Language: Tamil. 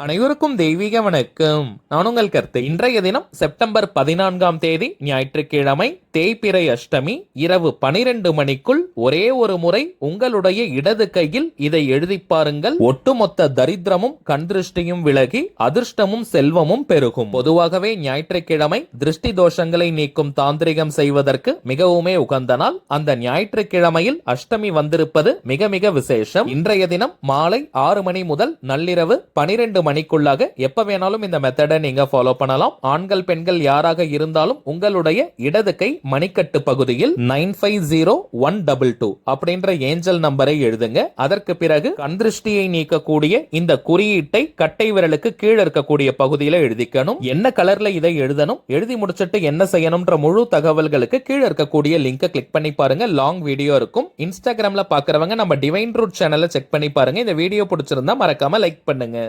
அனைவருக்கும் தெய்வீக வணக்கம். நான் உங்கள் கருத்து. இன்றைய தினம் செப்டம்பர் 14ஆம் தேதி ஞாயிற்றுக்கிழமை, தேய்பிறை அஷ்டமி. இரவு 12 மணிக்குள் ஒரே ஒரு முறை உங்களுடைய இடது கையில் இதை எழுதி பாருங்கள். ஒட்டுமொத்த தரித்திரமும் கண்திருஷ்டியும் விலகி அதிர்ஷ்டமும் செல்வமும் பெருகும். பொதுவாகவே ஞாயிற்றுக்கிழமை திருஷ்டி தோஷங்களை நீக்கும் தாந்திரிகம் செய்வதற்கு மிகவுமே உகந்த நாள். அந்த ஞாயிற்றுக்கிழமையில் அஷ்டமி வந்திருப்பது மிக மிக விசேஷம். இன்றைய தினம் மாலை 6 மணி முதல் நள்ளிரவு 12 மணிக்குள்ளாக எப்ப வேணாலும் இந்த மெத்தடை நீங்க ஃபாலோ பண்ணலாம். ஆண்கள் பெண்கள் யாராக இருந்தாலும் உங்களுடைய இடது கை மணிக்கட்டு பகுதியில் 950122 அப்படின்ற ஏஞ்சல் நம்பரை எழுதுங்க. அதற்கு பிறகு கண்திருஷ்டியை நீக்கக்கூடிய இந்த குறியீட்டை கட்டை விரலுக்கு கீழே இருக்கக்கூடிய பகுதியில எழுதிக்கணும். என்ன கலர்ல இதை எழுதணும், எழுதி முடிச்சிட்டு என்ன செய்யணும்ன்ற முழு தகவல்களுக்கு கீழே இருக்கக்கூடிய லிங்கை கிளிக் பண்ணி பாருங்க. லாங் வீடியோ இருக்கும். இன்ஸ்டாகிராம்ல பாக்குறவங்க நம்ம டிவைன் ரூட் சேனலை செக் பண்ணி பாருங்க. இந்த வீடியோ பிடிச்சிருந்தா மறக்காம லைக் பண்ணுங்க.